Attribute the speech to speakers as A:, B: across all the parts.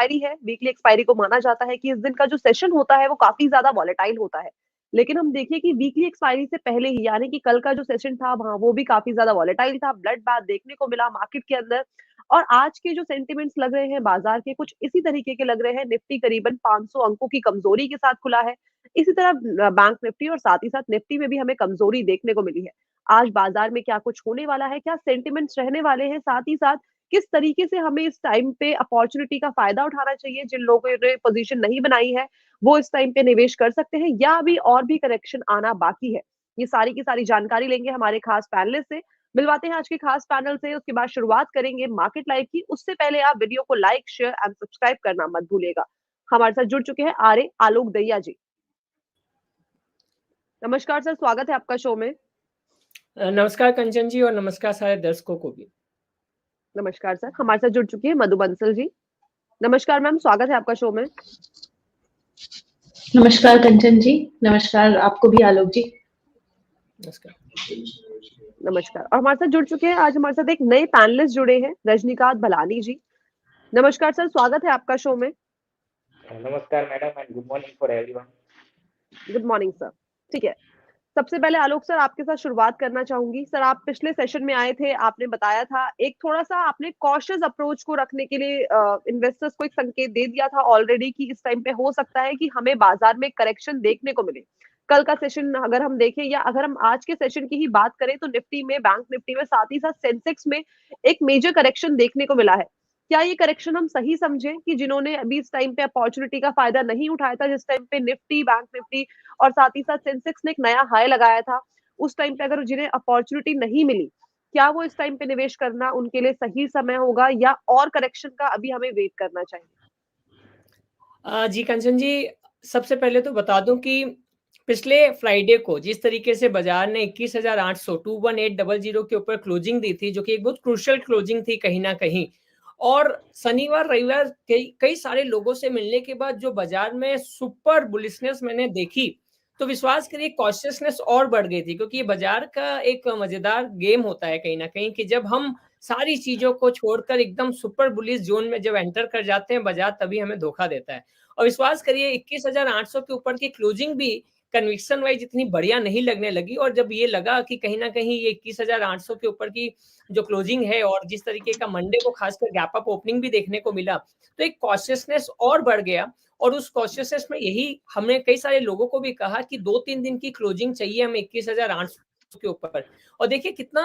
A: Expiry है, weekly expiry को माना जाता है कि इस दिन का जो सेशन होता है वो काफी ज्यादा वॉलेटाइल होता है। लेकिन हम देखिए कि वीकली एक्सपायरी से पहले ही यानी कि कल का जो सेशन था वहां वो भी काफी ज्यादा वॉलेटाइल था, ब्लड बाथ देखने को मिला मार्केट के अंदर। और आज के जो सेंटिमेंट्स लग रहे हैं बाजार के कुछ इसी तरीके के लग रहे हैं। निफ्टी करीबन 500 अंकों की कमजोरी के साथ खुला है। इसी तरह बैंक निफ्टी और साथ ही साथ निफ्टी में भी हमें कमजोरी देखने को मिली है। आज बाजार में क्या कुछ होने वाला है, क्या सेंटिमेंट्स रहने वाले हैं, साथ ही साथ किस तरीके से हमें इस टाइम पे अपॉर्चुनिटी का फायदा उठाना चाहिए, जिन लोगों ने पोजीशन नहीं बनाई है वो इस टाइम पे निवेश कर सकते हैं या अभी और भी करेक्शन आना बाकी है। ये सारी की सारी जानकारी लेंगे हमारे खास पैनलिस्ट से। मिलवाते हैं आज के खास पैनल से, उसके बाद शुरुआत करेंगे मार्केट लाइव की। उससे पहले आप वीडियो को लाइक शेयर एंड सब्सक्राइब करना मत भूलिएगा। हमारे साथ जुड़ चुके हैं आर्य आलोक दैया जी। नमस्कार सर, स्वागत है आपका शो में।
B: नमस्कार कंचन जी और नमस्कार सारे दर्शकों को भी।
A: नमस्कार सर। हमारे साथ जुड़ चुकी है मधु बंसल जी। नमस्कार मैम, स्वागत है आपका शो में।
C: नमस्कार कंचन जी। नमस्कार आपको भी आलोक जी।
B: नमस्कार।
A: नमस्कार। और हमारे साथ जुड़ चुके हैं आज हमारे साथ एक नए पैनलिस्ट जुड़े हैं, रजनीकांत भलानी जी। नमस्कार सर, स्वागत है आपका शो में।
D: नमस्कार madam and good morning for everyone.
A: Good morning sir. ठीक है, सबसे पहले आलोक सर आपके साथ शुरुआत करना चाहूंगी। सर आप पिछले सेशन में आए थे, आपने बताया था एक थोड़ा सा आपने कॉशियस अप्रोच को रखने के लिए इन्वेस्टर्स को एक संकेत दे दिया था ऑलरेडी कि इस टाइम पे हो सकता है कि हमें बाजार में करेक्शन देखने को मिले। कल का सेशन अगर हम देखें या अगर हम आज के सेशन की ही बात करें तो निफ्टी में, बैंक निफ्टी में, साथ ही साथ सेंसेक्स में एक मेजर करेक्शन देखने को मिला है। क्या ये करेक्शन हम सही समझें कि जिन्होंने अभी इस टाइम पे अपॉर्चुनिटी का फायदा नहीं उठाया था, जिस टाइम पे निफ्टी, बैंक निफ्टी और साथ ही साथ सेंसेक्स ने एक नया हाई लगाया था, उस टाइम पे अगर जिन्हें अपॉर्चुनिटी नहीं मिली, क्या वो इस टाइम पे निवेश करना उनके लिए सही समय होगा या और करेक्शन का अभी हमें वेट करना चाहिए?
B: जी कंचन जी, सबसे पहले तो बता दूं कि पिछले फ्राइडे को जिस तरीके से बाजार ने 21,800 21,800 के ऊपर क्लोजिंग दी थी, जो कि एक बहुत क्रूशियल क्लोजिंग थी कहीं ना कहीं। और शनिवार रविवार कई कई सारे लोगों से मिलने के बाद जो बाजार में सुपर बुलिशनेस मैंने देखी, तो विश्वास करिए कॉशियसनेस और बढ़ गई थी। क्योंकि ये बाजार का एक मजेदार गेम होता है कहीं ना कहीं कि जब हम सारी चीजों को छोड़कर एकदम सुपर बुलिश जोन में जब एंटर कर जाते हैं बाजार, तभी हमें धोखा देता है। और विश्वास करिए 21,800 के ऊपर की क्लोजिंग भी कन्विक्शन वाइज इतनी बढ़िया नहीं लगने लगी। और जब ये लगा कि कहीं ना कहीं ये 21,800 के ऊपर की जो क्लोजिंग है और जिस तरीके का मंडे को खासकर गैप अप ओपनिंग भी देखने को मिला, तो एक कॉशियसनेस और बढ़ गया। और उस कॉशियसनेस में यही हमने कई सारे लोगों को भी कहा कि 2-3 दिन की क्लोजिंग चाहिए हमें 21,800 के ऊपर। और देखिए कितना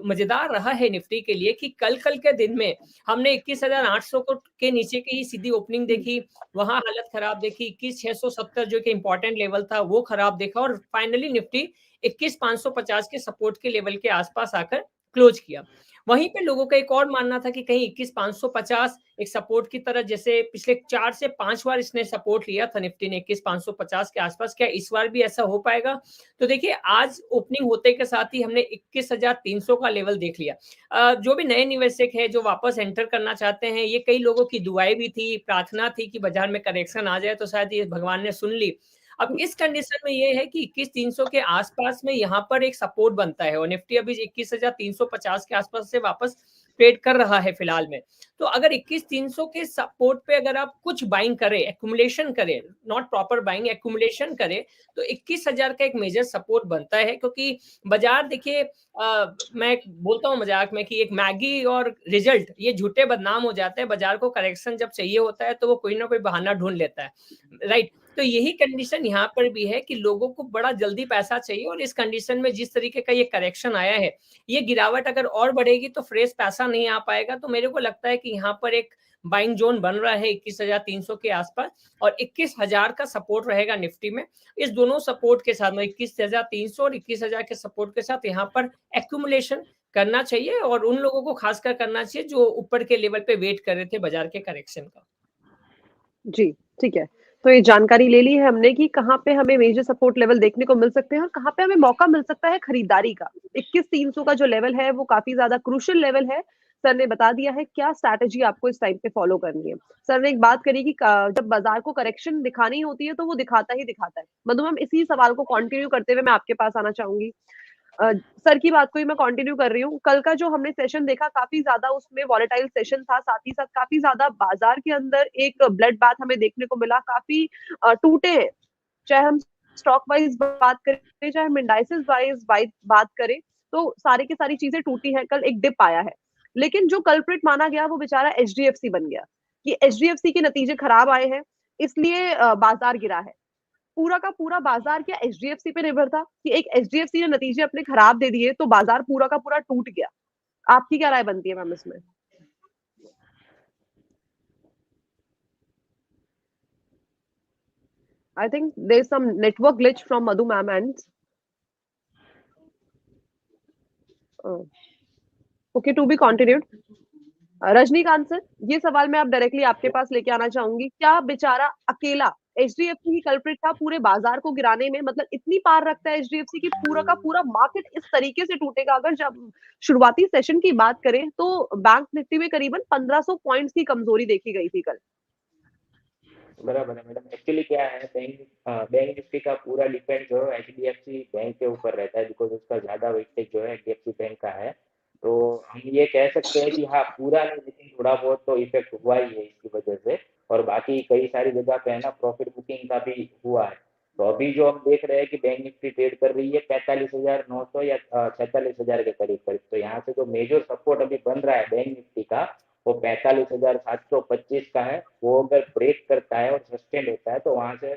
B: मजेदार रहा है निफ्टी के लिए कि कल के दिन में हमने 21,800 को के नीचे की ही सीधी ओपनिंग देखी, वहां हालत खराब देखी, 21,670 जो कि इंपॉर्टेंट लेवल था वो खराब देखा, और फाइनली निफ्टी 21,550 के सपोर्ट के लेवल के आसपास आकर क्लोज किया। वहीं पे लोगों का एक और मानना था कि कहीं 21,550 एक सपोर्ट की तरह, जैसे पिछले 4 से 5 बार इसने सपोर्ट लिया था निफ्टी ने 21,550 के आसपास, क्या इस बार भी ऐसा हो पाएगा? तो देखिए आज ओपनिंग होते के साथ ही हमने 21,300 का लेवल देख लिया। जो भी नए निवेशक है जो वापस एंटर करना चाहते हैं, ये कई लोगों की दुआएं भी थी, प्रार्थना थी कि बाजार में करेक्शन आ जाए, तो शायद ये भगवान ने सुन ली। अब इस कंडीशन में ये है कि 21,300 के आसपास में यहाँ पर एक सपोर्ट बनता है और निफ्टी अभी 21,350 के आसपास से वापस ट्रेड कर रहा है फिलहाल में। तो अगर 21,300 के सपोर्ट पे अगर आप कुछ बाइंग करें, एक्यूमुलेशन करें, नॉट प्रॉपर बाइंग, एक्यूमुलेशन करें, तो 21,000 का एक मेजर सपोर्ट बनता है। क्योंकि बाजार देखिए, मैं बोलता हूँ मजाक में कि एक मैगी और रिजल्ट ये झूठे बदनाम हो जाते हैं। बाजार को करेक्शन जब चाहिए होता है तो वो कोई ना कोई बहाना ढूंढ लेता है, राइट? तो यही कंडीशन यहाँ पर भी है कि लोगों को बड़ा जल्दी पैसा चाहिए, और इस कंडीशन में जिस तरीके का ये करेक्शन आया है, ये गिरावट अगर और बढ़ेगी तो फ्रेश पैसा नहीं आ पाएगा। तो मेरे को लगता है कि यहाँ पर एक बाइंग जोन बन रहा है 21,300 के आसपास, और 21,000 का सपोर्ट रहेगा निफ्टी में। इस दोनों सपोर्ट के साथ में 21,300 और 21,000 के सपोर्ट के साथ यहाँ पर एक्यूमुलेशन करना चाहिए, और उन लोगों को खासकर करना चाहिए जो ऊपर के लेवल पे वेट कर रहे थे बाजार के करेक्शन का।
A: जी, ठीक है। तो ये जानकारी ले ली है हमने कि कहाँ पे हमें मेजर सपोर्ट लेवल देखने को मिल सकते हैं और कहाँ पे हमें मौका मिल सकता है खरीदारी का। 21,300 का जो लेवल है वो काफी ज्यादा क्रूशियल लेवल है। सर ने बता दिया है क्या स्ट्रैटेजी आपको इस टाइम पे फॉलो करनी है। सर ने एक बात करी कि जब बाजार को करेक्शन दिखानी होती है तो वो दिखाता ही दिखाता है। मधु मैम, इसी सवाल को कंटिन्यू करते हुए मैं आपके पास आना चाहूंगी। सर की बात को ही मैं कंटिन्यू कर रही हूँ। कल का जो हमने सेशन देखा काफ़ी ज़्यादा उसमें वॉलेटाइल सेशन था, साथ ही साथ काफ़ी ज़्यादा बाज़ार के अंदर एक ब्लड बाथ हमें देखने को मिला, काफ़ी टूटे हैं। चाहे हम स्टॉक वाइज़ बात करें, चाहे हम इंडाइसेस वाइज़ बात करें, तो सारी की सारी चीज़ें टूटी हैं। कल एक डिप आया है। लेकिन जो कल्प्रिट माना गया वो बेचारा एचडीएफसी बन गया, कि एचडीएफसी के नतीजे खराब आए हैं, इसलिए बाज़ार गिरा है। पूरा का पूरा बाजार क्या एचडीएफसी पे निर्भर था कि एक एचडीएफसी ने नतीजे अपने खराब दे दिए तो बाजार पूरा का पूरा टूट गया। आपकी क्या राय बनती है मैम इसमें? I think there's some network glitch from Madhu ma'am and okay to be continued. Rajinikanth sir, ये सवाल मैं अब डायरेक्टली आपके पास लेके आना चाहूंगी। क्या बेचारा अकेला एचडीएफसी ही कल्प्रिट था पूरे बाजार को गिराने में? मतलब इतनी पार रखता है एचडीएफसी की पूरा का पूरा मार्केट इस तरीके से टूटेगा? अगर जब शुरुआती सेशन की बात करें तो बैंक निफ्टी में करीबन 1500 पॉइंट्स की कमजोरी देखी गई थी कल।
D: बराबर है मैडम। एक्चुअली क्या है, बैंक निफ्टी का पूरा डिपेंड जो है एचडीएफसी बैंक के ऊपर रहता है, बिकॉज उसका ज्यादा वेटेज जो है एचडीएफसी बैंक का है। तो हम ये कह सकते हैं कि हाँ पूरा नहीं, लेकिन थोड़ा बहुत तो इफेक्ट हुआ ही है इसकी वजह से। और बाकी कई सारी जगह पे है ना प्रॉफिट बुकिंग का भी हुआ है। तो अभी जो हम देख रहे हैं कि बैंक निफ्टी ट्रेड कर रही है 45,900 या 46,000 के करीब करीब। तो यहाँ से जो मेजर सपोर्ट अभी बन रहा है बैंक निफ्टी का वो 45,725 का है। वो अगर ब्रेक करता है और सस्टेन होता है तो वहां से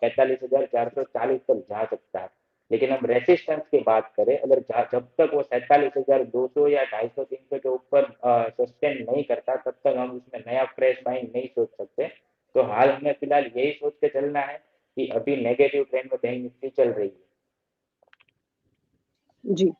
D: 45,440 तक जा सकता है। लेकिन हम रेसिस्टेंस की बात करें, अगर जब तक वो 47,200 या 250-300 के ऊपर सस्टेन नहीं करता तब तक हम उसमें नया फ्रेश बाइंग नहीं सोच सकते। तो हाल हमें फिलहाल यही सोच के चलना है कि अभी नेगेटिव ट्रेंड में बैंक निफ्टी चल रही है।
A: जी,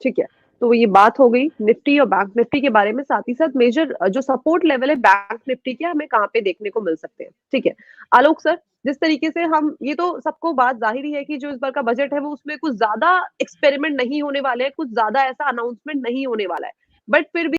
A: ठीक है। तो ये बात हो गई निफ्टी और बैंक निफ्टी के बारे में, साथ ही साथ मेजर जो सपोर्ट लेवल है बैंक निफ्टी के हमें कहाँ पे देखने को मिल सकते हैं। ठीक है। आलोक सर, जिस तरीके से हम ये तो सबको बात जाहिर ही है कि जो इस बार का बजट है वो उसमें कुछ ज्यादा एक्सपेरिमेंट नहीं होने वाले हैं, कुछ ज्यादा ऐसा अनाउंसमेंट नहीं होने वाला है। बट फिर भी